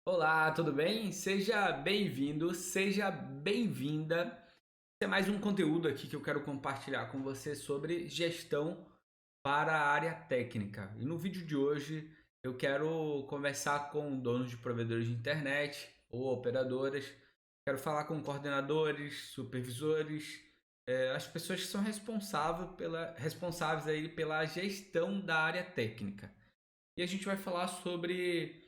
Olá, tudo bem? Seja bem-vindo, seja bem-vinda. Esse é mais um conteúdo aqui que eu quero compartilhar com você sobre gestão para a área técnica. E no vídeo de hoje eu quero conversar com donos de provedores de internet ou operadoras. Quero falar com coordenadores, supervisores, as pessoas que são responsáveis aí pela gestão da área técnica. E a gente vai falar sobre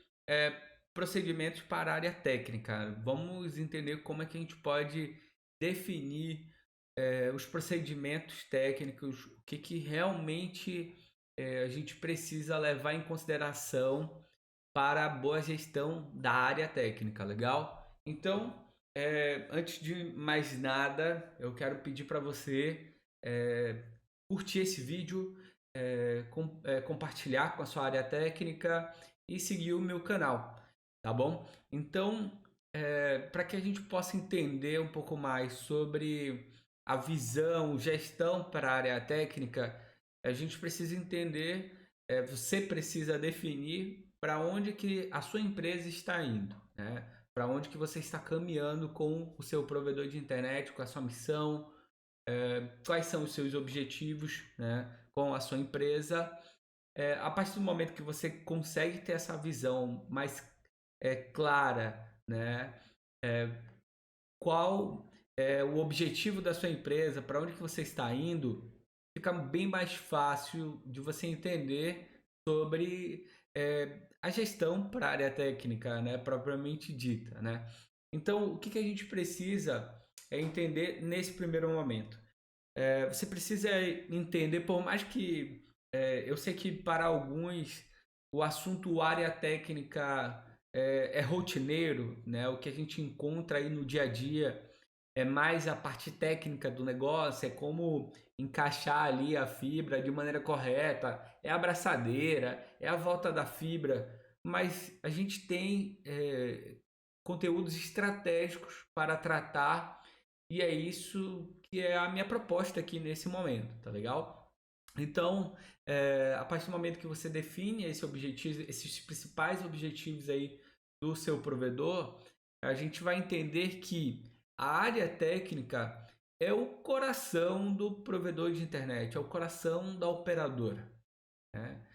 procedimentos para a área técnica. Vamos entender como é que a gente pode definir os procedimentos técnicos, o que realmente a gente precisa levar em consideração para a boa gestão da área técnica, legal? Então, antes de mais nada, eu quero pedir para você é, curtir esse vídeo, compartilhar com a sua área técnica e seguir o meu canal, tá bom? Então, para que a gente possa entender um pouco mais sobre a visão, gestão para a área técnica, a gente precisa entender, você precisa definir para onde que a sua empresa está indo, né? Para onde que você está caminhando com o seu provedor de internet, com a sua missão, quais são os seus objetivos, né, com a sua empresa. A partir do momento que você consegue ter essa visão mais clara, né, é, qual é o objetivo da sua empresa, para onde que você está indo, fica bem mais fácil de você entender sobre a gestão para a área técnica, né, propriamente dita, né? Então, o que que a gente precisa é entender nesse primeiro momento. Você precisa entender, por mais que eu sei que para alguns o assunto área técnica é rotineiro, né? O que a gente encontra aí no dia a dia é mais a parte técnica do negócio, é como encaixar ali a fibra de maneira correta, é a abraçadeira, é a volta da fibra, mas a gente tem conteúdos estratégicos para tratar e é isso que é a minha proposta aqui nesse momento, tá legal? Então, a partir do momento que você define esse objetivo, esses principais objetivos aí do seu provedor, a gente vai entender que a área técnica é o coração do provedor de internet, é o coração da operadora, né?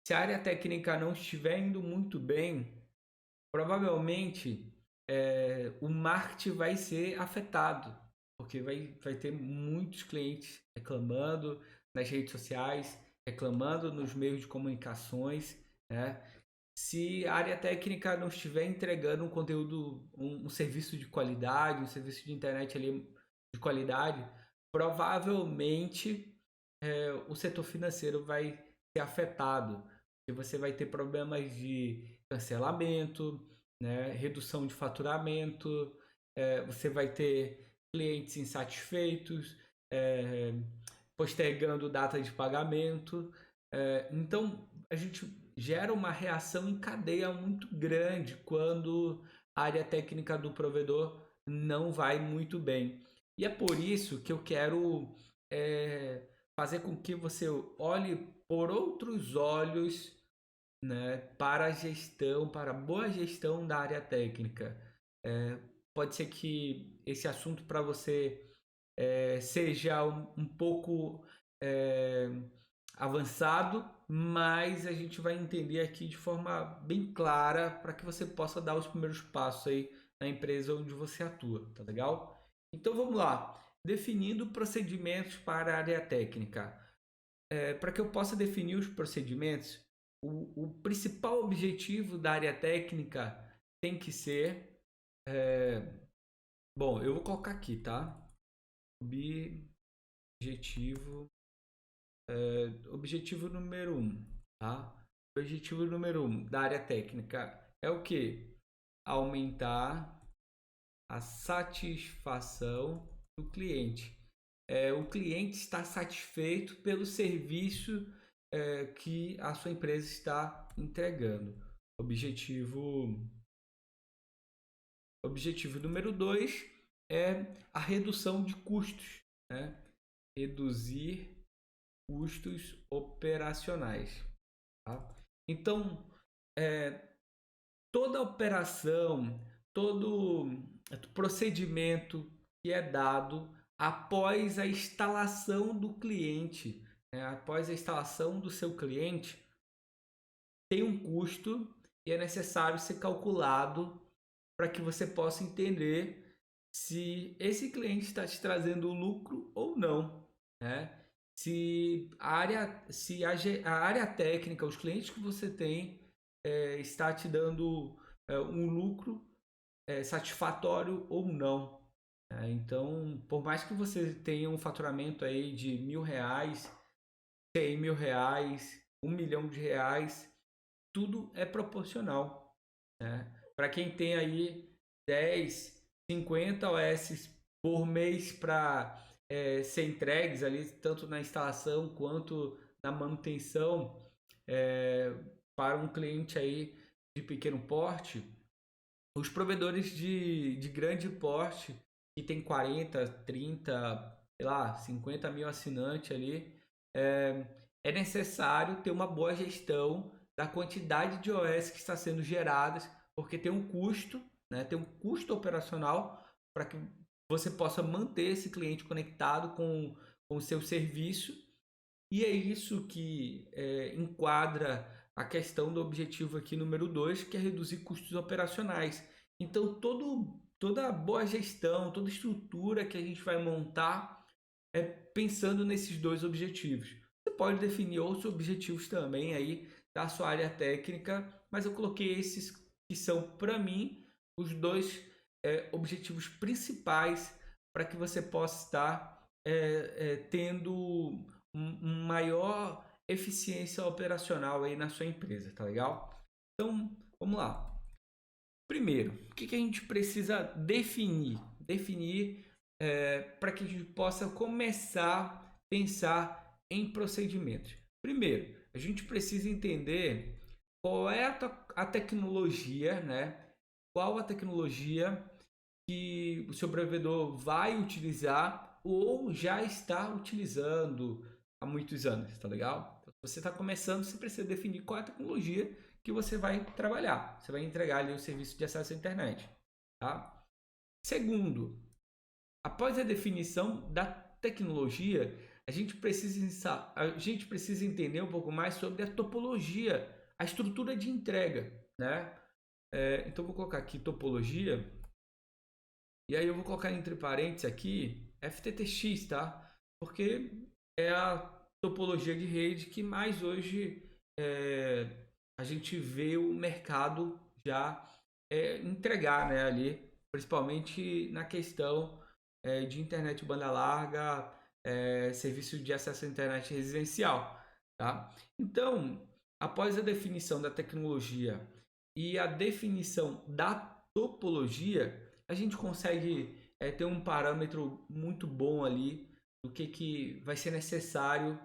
Se a área técnica não estiver indo muito bem, provavelmente o marketing vai ser afetado, porque vai ter muitos clientes reclamando nas redes sociais, reclamando nos meios de comunicações, né? Se a área técnica não estiver entregando um conteúdo, um serviço de qualidade, um serviço de internet ali de qualidade, provavelmente o setor financeiro vai ser afetado, e você vai ter problemas de cancelamento, né, redução de faturamento, você vai ter clientes insatisfeitos, é, postergando data de pagamento. Então, a gente gera uma reação em cadeia muito grande quando a área técnica do provedor não vai muito bem. E é por isso que eu quero fazer com que você olhe por outros olhos, né, para a gestão, para a boa gestão da área técnica. Pode ser que esse assunto para você seja um pouco é, avançado, mas a gente vai entender aqui de forma bem clara para que você possa dar os primeiros passos aí na empresa onde você atua, tá legal? Então vamos lá. Definindo procedimentos para a área técnica. Para que eu possa definir os procedimentos, o principal objetivo da área técnica tem que ser. Bom, eu vou colocar aqui, tá? Objetivo, objetivo número um, tá? Objetivo número um da área técnica é o que? Aumentar a satisfação do cliente. O cliente está satisfeito pelo serviço que a sua empresa está entregando. Objetivo, objetivo número 2 é a redução de custos, né? Reduzir custos operacionais. Tá? Então, toda operação, todo procedimento que é dado após a instalação do cliente, né? Após a instalação do seu cliente, tem um custo e é necessário ser calculado para que você possa entender se esse cliente está te trazendo lucro ou não, né? Se a área técnica, os clientes que você tem, está te dando um lucro satisfatório ou não. Então, por mais que você tenha um faturamento aí de R$ 1.000, R$ 100.000, R$ 1 milhão, tudo é proporcional, né? Para quem tem aí 10, 50 OS por mês para ser entregues ali, tanto na instalação quanto na manutenção, é, para um cliente aí de pequeno porte, os provedores de grande porte, que tem 40, 30, sei lá, 50 mil assinantes ali, é, é necessário ter uma boa gestão da quantidade de OS que está sendo geradas, porque tem um custo, né, tem um custo operacional para que você possa manter esse cliente conectado com o seu serviço. E é isso que enquadra a questão do objetivo aqui número 2, que é reduzir custos operacionais. Então, toda boa gestão, toda estrutura que a gente vai montar é pensando nesses dois objetivos. Você pode definir outros objetivos também aí da sua área técnica, mas eu coloquei esses que são, para mim, os dois objetivos principais para que você possa estar tendo maior eficiência operacional aí na sua empresa, tá legal? Então, vamos lá. Primeiro, o que a gente precisa definir? Definir para que a gente possa começar a pensar em procedimentos. Primeiro, a gente precisa entender qual é a tecnologia, né? Qual a tecnologia que o seu provedor vai utilizar ou já está utilizando há muitos anos, tá legal? Então, se você está começando, você precisa definir qual é a tecnologia que você vai trabalhar. Você vai entregar ali o serviço de acesso à internet, tá? Segundo, após a definição da tecnologia, a gente precisa entender um pouco mais sobre a topologia, a estrutura de entrega, né? Então vou colocar aqui topologia. E aí eu vou colocar entre parênteses aqui FTTX, tá? Porque é a topologia de rede que mais hoje a gente vê o mercado já entregar, né, ali, principalmente na questão de internet banda larga, serviço de acesso à internet residencial, tá? Então, após a definição da tecnologia e a definição da topologia, a gente consegue ter um parâmetro muito bom ali do que vai ser necessário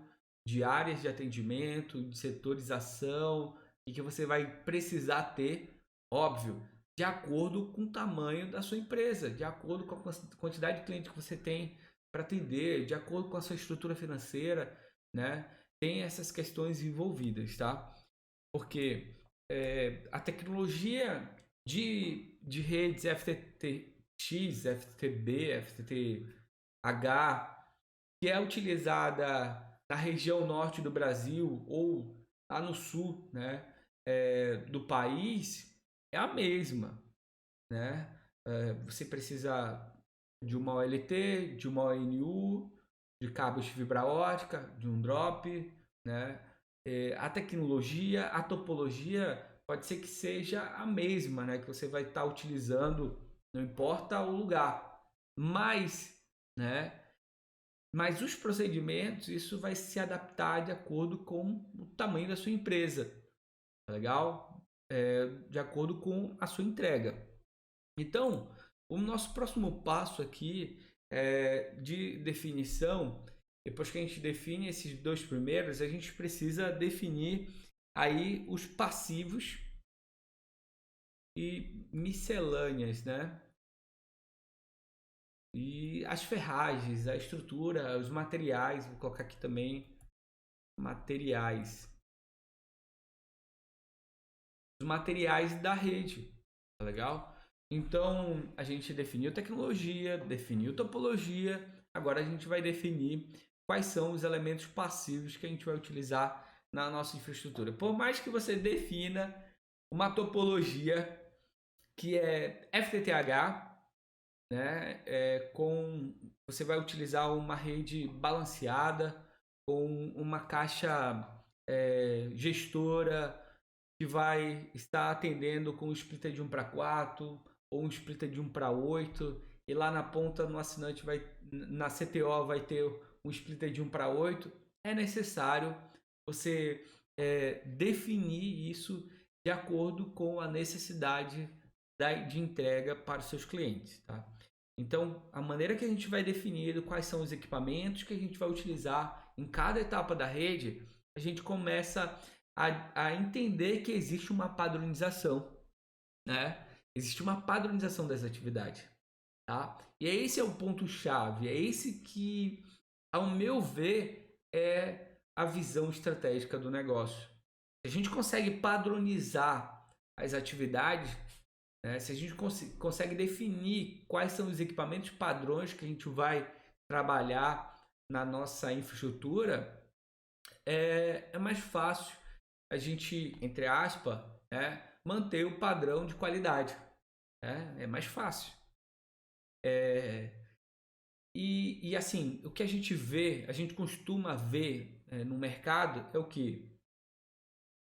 de áreas de atendimento, de setorização, e que você vai precisar ter, óbvio, de acordo com o tamanho da sua empresa, de acordo com a quantidade de clientes que você tem para atender, de acordo com a sua estrutura financeira, né? Tem essas questões envolvidas, tá? Porque a tecnologia de redes FTTX, FTTB, FTTH, que é utilizada na região norte do Brasil ou lá no sul, né, do país, é a mesma, né? Você precisa de uma OLT, de uma ONU, de cabos de fibra ótica, de um drop, né? A tecnologia, a topologia pode ser que seja a mesma, né? Que você vai estar utilizando, não importa o lugar, mas, né? Mas os procedimentos, isso vai se adaptar de acordo com o tamanho da sua empresa, tá legal? De acordo com a sua entrega. Então, o nosso próximo passo aqui de definição, depois que a gente define esses dois primeiros, a gente precisa definir aí os passivos e miscelâneas, né? E as ferragens, a estrutura, os materiais, vou colocar aqui também materiais. Os materiais da rede, tá legal? Então, a gente definiu tecnologia, definiu topologia, agora a gente vai definir quais são os elementos passivos que a gente vai utilizar na nossa infraestrutura. Por mais que você defina uma topologia que é FTTH, né, você vai utilizar uma rede balanceada com uma caixa gestora que vai estar atendendo com um splitter de 1:4 ou um splitter de 1:8, e lá na ponta no assinante na CTO vai ter um splitter de 1:8. É necessário você definir isso de acordo com a necessidade de entrega para os seus clientes, tá? Então, a maneira que a gente vai definir quais são os equipamentos que a gente vai utilizar em cada etapa da rede, a gente começa a entender que existe uma padronização, né? Existe uma padronização das atividades, tá? E esse é o ponto-chave, é esse que, ao meu ver, é a visão estratégica do negócio. Se a gente consegue padronizar as atividades, né? Se a gente consegue definir quais são os equipamentos padrões que a gente vai trabalhar na nossa infraestrutura, é mais fácil a gente, entre aspas, manter o padrão de qualidade. É mais fácil. E assim, o que a gente costuma ver no mercado é o que?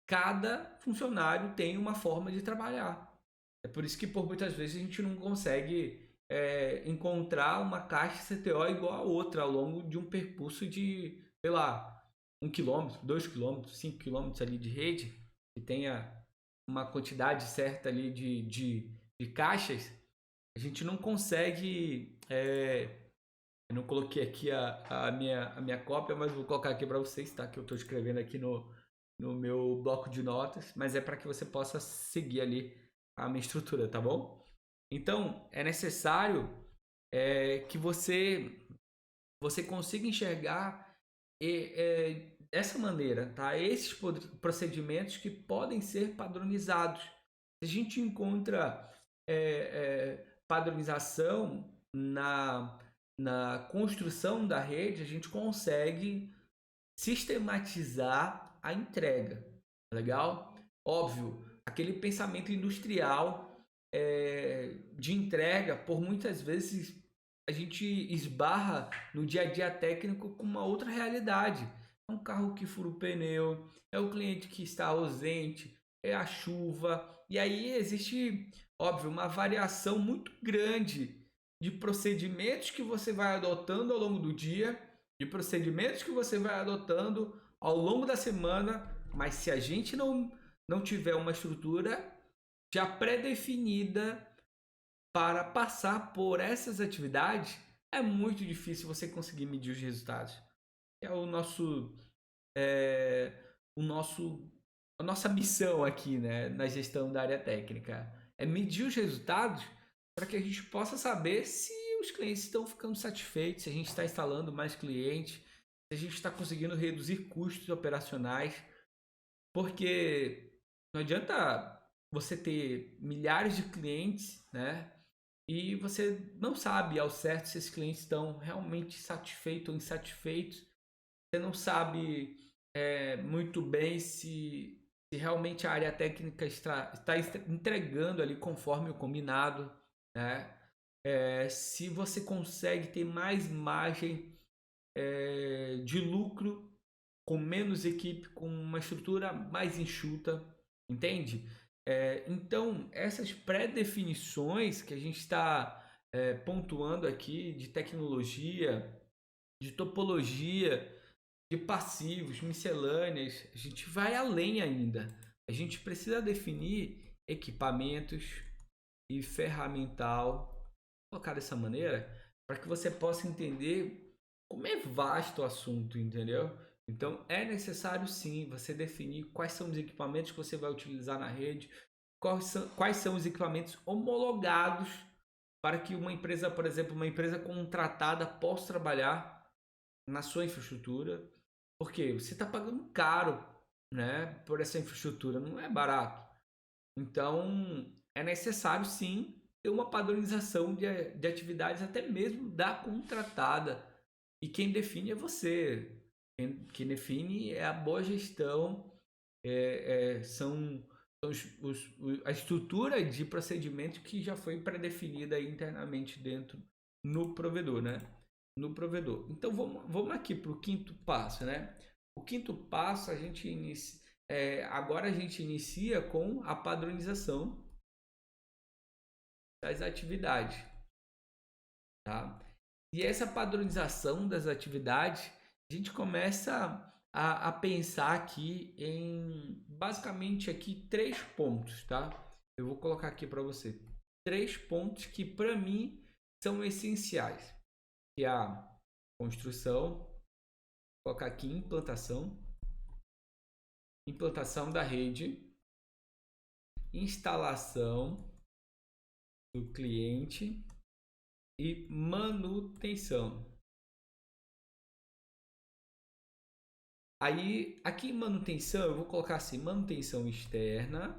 Cada funcionário tem uma forma de trabalhar. É por isso que por muitas vezes a gente não consegue encontrar uma caixa CTO igual a outra ao longo de um percurso de, sei lá, 1 quilômetro, 2 quilômetros, 5 quilômetros ali de rede, que tenha uma quantidade certa ali de caixas. A gente não consegue. Eu não coloquei aqui a minha cópia, mas vou colocar aqui para vocês, tá? Que eu estou escrevendo aqui no meu bloco de notas, mas é para que você possa seguir ali a minha estrutura, tá bom? Então, é necessário que você consiga enxergar dessa maneira, tá? Esses procedimentos que podem ser padronizados. Se a gente encontra padronização na construção da rede, a gente consegue sistematizar a entrega, tá legal? Óbvio, aquele pensamento industrial de entrega, por muitas vezes a gente esbarra no dia a dia técnico com uma outra realidade. É um carro que fura o pneu, é o cliente que está ausente, é a chuva, e aí existe, óbvio, uma variação muito grande de procedimentos que você vai adotando ao longo do dia, de procedimentos que você vai adotando ao longo da semana, mas se a gente não tiver uma estrutura já pré-definida para passar por essas atividades, é muito difícil você conseguir medir os resultados. É a nossa missão aqui, né, na gestão da área técnica. É medir os resultados para que a gente possa saber se os clientes estão ficando satisfeitos, se a gente está instalando mais clientes, se a gente está conseguindo reduzir custos operacionais, porque não adianta você ter milhares de clientes, né? E você não sabe ao certo se esses clientes estão realmente satisfeitos ou insatisfeitos. Você não sabe muito bem se realmente a área técnica está entregando ali conforme o combinado, né? Se você consegue ter mais margem de lucro com menos equipe, com uma estrutura mais enxuta, entende? Então, essas pré-definições que a gente está pontuando aqui de tecnologia, de topologia, de passivos, miscelâneas, a gente vai além ainda. A gente precisa definir equipamentos e ferramental, colocar dessa maneira, para que você possa entender como é vasto o assunto, entendeu? Então é necessário sim você definir quais são os equipamentos que você vai utilizar na rede, quais são os equipamentos homologados para que uma empresa, por exemplo, uma empresa contratada possa trabalhar na sua infraestrutura, porque você está pagando caro, né, por essa infraestrutura, não é barato. Então, é necessário sim ter uma padronização de atividades, até mesmo da contratada. E quem define é você. Quem define é a boa gestão, são a estrutura de procedimento que já foi pré-definida internamente dentro no provedor, né? No provedor. Então vamos aqui para o quinto passo, né? O quinto passo a gente inicia, agora a gente inicia com a padronização das atividades, tá? E essa padronização das atividades, a gente começa a pensar aqui em basicamente aqui 3 pontos, tá? Eu vou colocar aqui para você 3 pontos que para mim são essenciais, que é a construção, vou colocar aqui implantação da rede, instalação do cliente e manutenção. Aí, aqui em manutenção, eu vou colocar assim, manutenção externa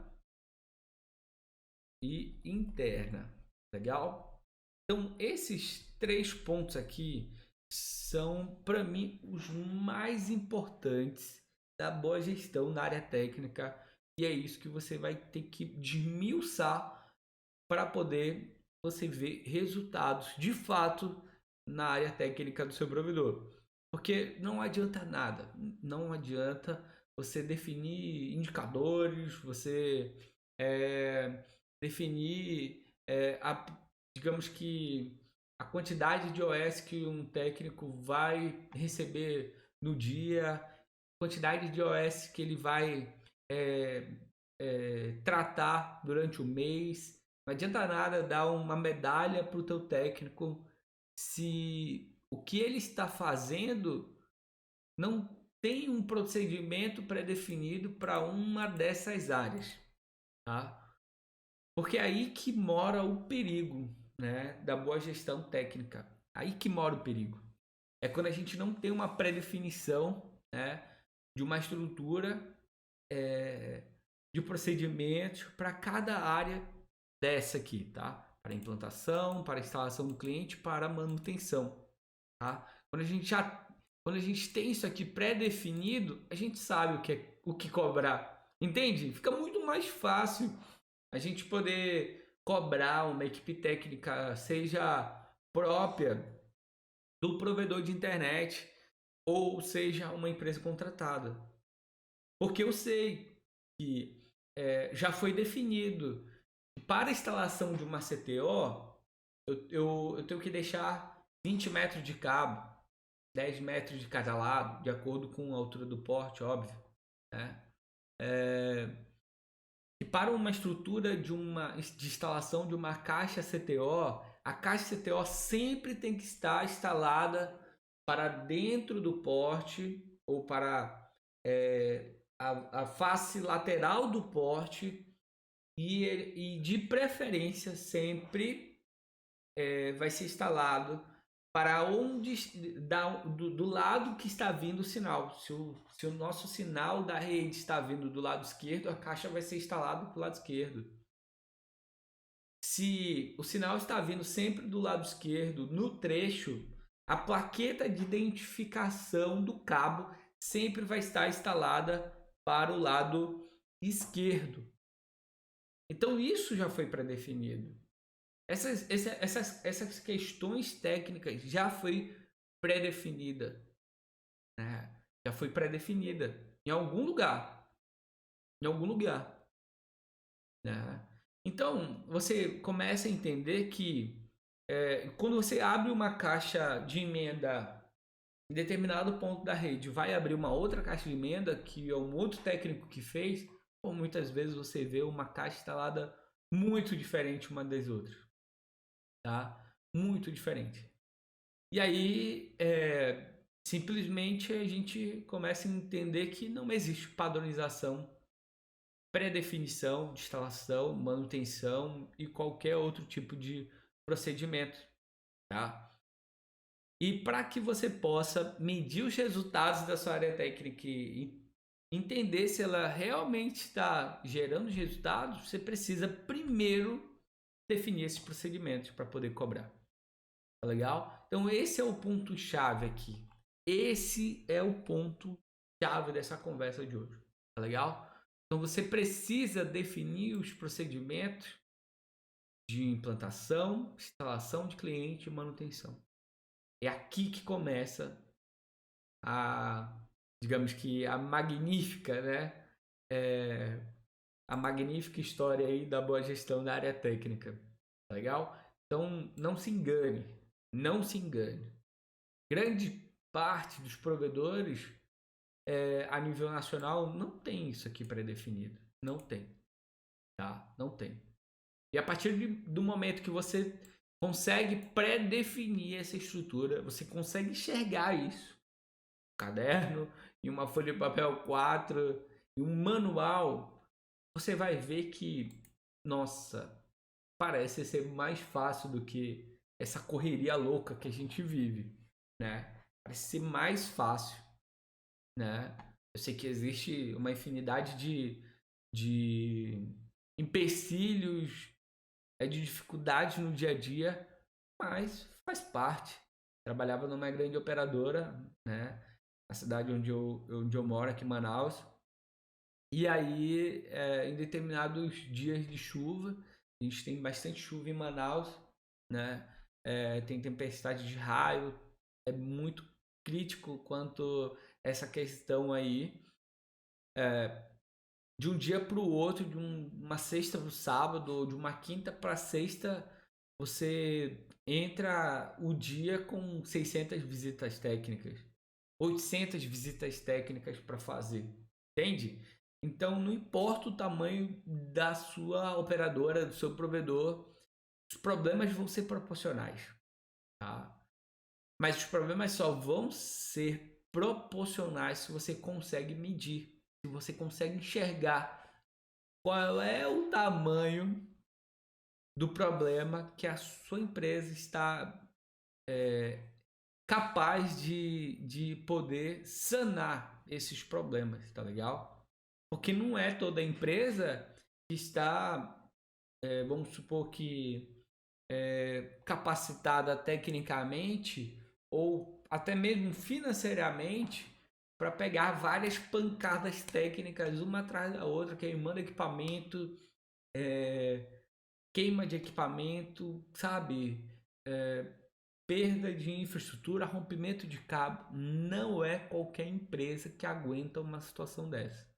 e interna. Legal? Então, esses 3 pontos aqui são, para mim, os mais importantes da boa gestão na área técnica. E é isso que você vai ter que desmiuçar para poder você ver resultados de fato na área técnica do seu provedor. Porque não adianta nada, não adianta você definir indicadores, você definir, digamos que a quantidade de OS que um técnico vai receber no dia, quantidade de OS que ele vai tratar durante o mês. Não adianta nada dar uma medalha para o teu técnico se o que ele está fazendo não tem um procedimento pré-definido para uma dessas áreas, tá? Porque é aí que mora o perigo, né, da boa gestão técnica. Aí que mora o perigo. É quando a gente não tem uma pré-definição, né, de uma estrutura de procedimentos para cada área dessa aqui, tá? Para implantação, para instalação do cliente, para manutenção, tá? Quando a gente tem isso aqui pré-definido, a gente sabe o que cobrar. Entende? Fica muito mais fácil a gente poder cobrar uma equipe técnica, seja própria do provedor de internet ou seja uma empresa contratada. Porque eu sei que já foi definido que para a instalação de uma CTO, eu tenho que deixar 20 metros de cabo, 10 metros de cada lado, de acordo com a altura do porte, óbvio. Né? E para uma estrutura de instalação de uma caixa CTO, a caixa CTO sempre tem que estar instalada para dentro do porte ou para a face lateral do porte e de preferência sempre vai ser instalado para onde do lado que está vindo o sinal. Se o nosso sinal da rede está vindo do lado esquerdo, a caixa vai ser instalada do lado esquerdo. Se o sinal está vindo sempre do lado esquerdo, no trecho, a plaqueta de identificação do cabo sempre vai estar instalada para o lado esquerdo. Então isso já foi pré-definido. Essas questões técnicas já foi pré-definida, né? Já foi pré-definida em algum lugar, né? Então você começa a entender que quando você abre uma caixa de emenda em determinado ponto da rede, vai abrir uma outra caixa de emenda que é um outro técnico que fez, ou muitas vezes você vê uma caixa instalada muito diferente uma das outras, tá? Muito diferente. E aí, simplesmente a gente começa a entender que não existe padronização, pré-definição de instalação, manutenção e qualquer outro tipo de procedimento, tá? E para que você possa medir os resultados da sua área técnica entender se ela realmente está gerando os resultados, você precisa primeiro definir esses procedimentos para poder cobrar. Tá legal? Então esse é o ponto chave aqui. Esse é o ponto chave dessa conversa de hoje. Tá legal? Então você precisa definir os procedimentos de implantação, instalação de cliente e manutenção. É aqui que começa a, digamos que a magnífica, né? A magnífica história aí da boa gestão da área técnica. Tá legal? Então não se engane, não se engane. Grande parte dos provedores a nível nacional não tem isso aqui pré-definido. Não tem. Tá? Não tem. E a partir do momento que você consegue pré-definir essa estrutura, você consegue enxergar isso. Um caderno, e uma folha de papel 4, e um manual, você vai ver que, nossa, parece ser mais fácil do que essa correria louca que a gente vive, né? Parece ser mais fácil, né? Eu sei que existe uma infinidade de empecilhos, de dificuldades no dia a dia, mas faz parte. Trabalhava numa grande operadora, né? Na cidade onde eu moro, aqui em Manaus. E aí, em determinados dias de chuva, a gente tem bastante chuva em Manaus, né? Tem tempestade de raio, é muito crítico quanto essa questão aí. De um dia para o outro, de uma sexta para o sábado, ou de uma quinta para sexta, você entra o dia com 600 visitas técnicas, 800 visitas técnicas para fazer, entende? Então, não importa o tamanho da sua operadora, do seu provedor, os problemas vão ser proporcionais, tá? Mas os problemas só vão ser proporcionais se você consegue medir, se você consegue enxergar qual é o tamanho do problema que a sua empresa está capaz de poder sanar esses problemas, tá legal? Porque não é toda empresa que está, vamos supor que capacitada tecnicamente ou até mesmo financeiramente para pegar várias pancadas técnicas uma atrás da outra, queimando equipamento, queima de equipamento, sabe? Perda de infraestrutura, rompimento de cabo. Não é qualquer empresa que aguenta uma situação dessa.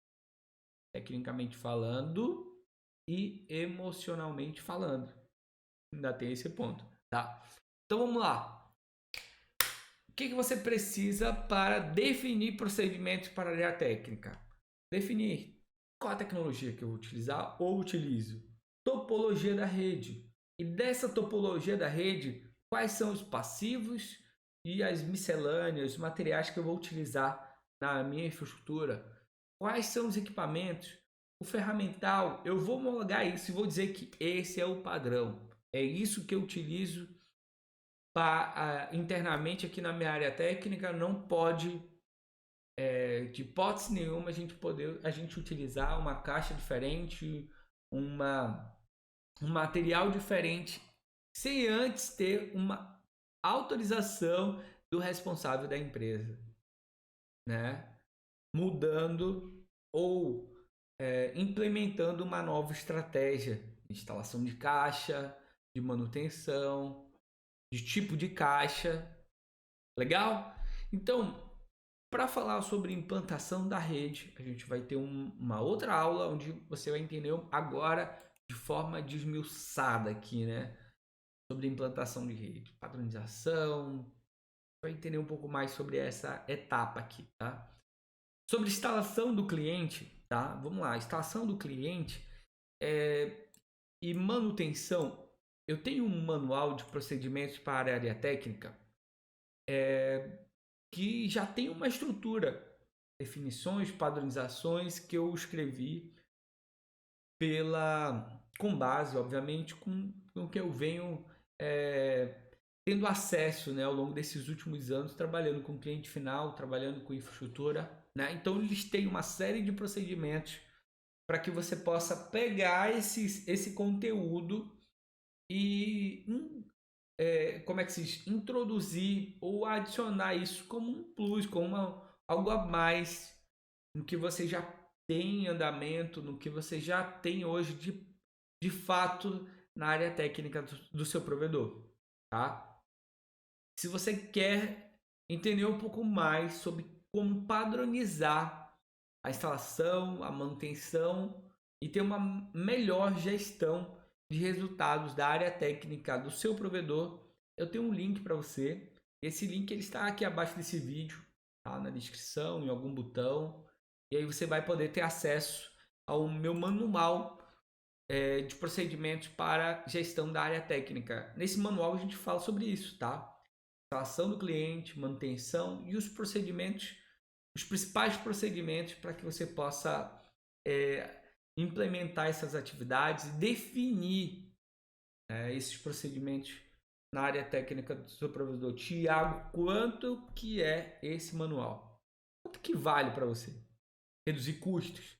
Tecnicamente falando e emocionalmente falando. Ainda tem esse ponto, tá? Então vamos lá. O que você precisa para definir procedimentos para a área técnica? Definir qual a tecnologia que eu vou utilizar ou utilizo. Topologia da rede. E dessa topologia da rede, quais são os passivos e as miscelâneas, os materiais que eu vou utilizar na minha infraestrutura? Quais são os equipamentos? O ferramental, eu vou homologar isso e vou dizer que esse é o padrão. É isso que eu utilizo internamente aqui na minha área técnica. Não pode, de hipótese nenhuma, a gente utilizar uma caixa diferente, um material diferente, sem antes ter uma autorização do responsável da empresa, né? Mudando ou implementando uma nova estratégia de instalação de caixa, de manutenção, de tipo de caixa. Legal? Então, para falar sobre implantação da rede, a gente vai ter uma outra aula onde você vai entender agora de forma desmiuçada aqui, né? Sobre implantação de rede, padronização, vai entender um pouco mais sobre essa etapa aqui, tá? Sobre instalação do cliente, tá? Vamos lá, instalação do cliente e manutenção. Eu tenho um manual de procedimentos para a área técnica que já tem uma estrutura, definições, padronizações que eu escrevi com base, obviamente, com o que eu venho tendo acesso, né, ao longo desses últimos anos, trabalhando com cliente final, trabalhando com infraestrutura, né? Então eles têm uma série de procedimentos para que você possa pegar esse conteúdo e como é que se diz? Introduzir ou adicionar isso como um plus, como algo a mais no que você já tem em andamento, no que você já tem hoje de fato na área técnica do seu provedor, tá? Se você quer entender um pouco mais sobre como padronizar a instalação, a manutenção e ter uma melhor gestão de resultados da área técnica do seu provedor, eu tenho um link para você. Esse link ele está aqui abaixo desse vídeo, tá? Na descrição, em algum botão. E aí você vai poder ter acesso ao meu manual de procedimentos para gestão da área técnica. Nesse manual a gente fala sobre isso, tá? Instalação do cliente, manutenção e os procedimentos, os principais procedimentos para que você possa implementar essas atividades e definir esses procedimentos na área técnica do seu provedor. Tiago, quanto que é esse manual? Quanto que vale para você? Reduzir custos?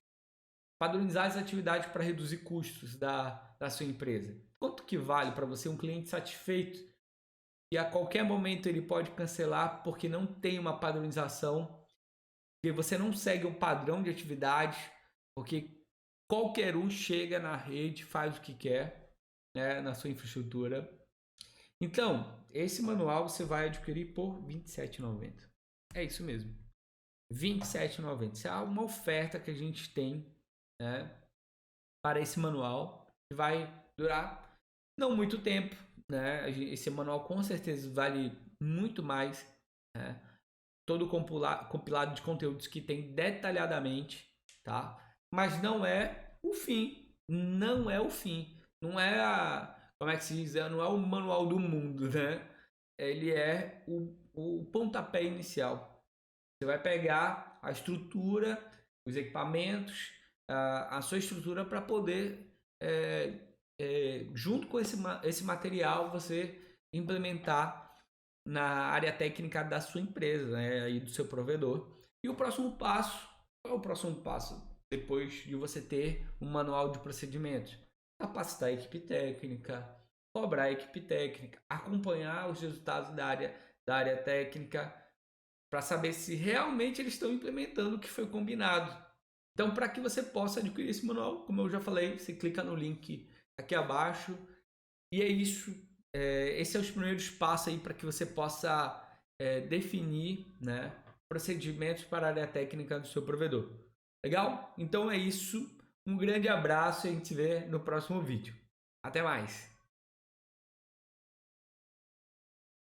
Padronizar as atividades para reduzir custos da sua empresa. Quanto que vale para você um cliente satisfeito e a qualquer momento ele pode cancelar porque não tem uma padronização, porque você não segue um padrão de atividade, porque qualquer um chega na rede, faz o que quer, né, na sua infraestrutura. Então, esse manual você vai adquirir por R$ 27,90. É isso mesmo. R$ 27,90. Isso é uma oferta que a gente tem, né, para esse manual, que vai durar não muito tempo, né? Esse manual com certeza vale muito mais, né? Todo compilado de conteúdos que tem detalhadamente, tá? Mas não é o fim, não é o fim, não é como é que se diz, não é o manual do mundo, né? Ele é o pontapé inicial. Você vai pegar a estrutura, os equipamentos, a sua estrutura para poder, junto com esse material, você implementar na área técnica da sua empresa, né, e do seu provedor. E o próximo passo, qual é o próximo passo? Depois de você ter um manual de procedimentos, capacitar a equipe técnica, cobrar a equipe técnica, acompanhar os resultados da área técnica, para saber se realmente eles estão implementando o que foi combinado. Então, para que você possa adquirir esse manual, como eu já falei, você clica no link aqui abaixo. E é isso. Esses são os primeiros passos aí para que você possa definir, né, procedimentos para a área técnica do seu provedor. Legal? Então é isso. Um grande abraço e a gente se vê no próximo vídeo. Até mais!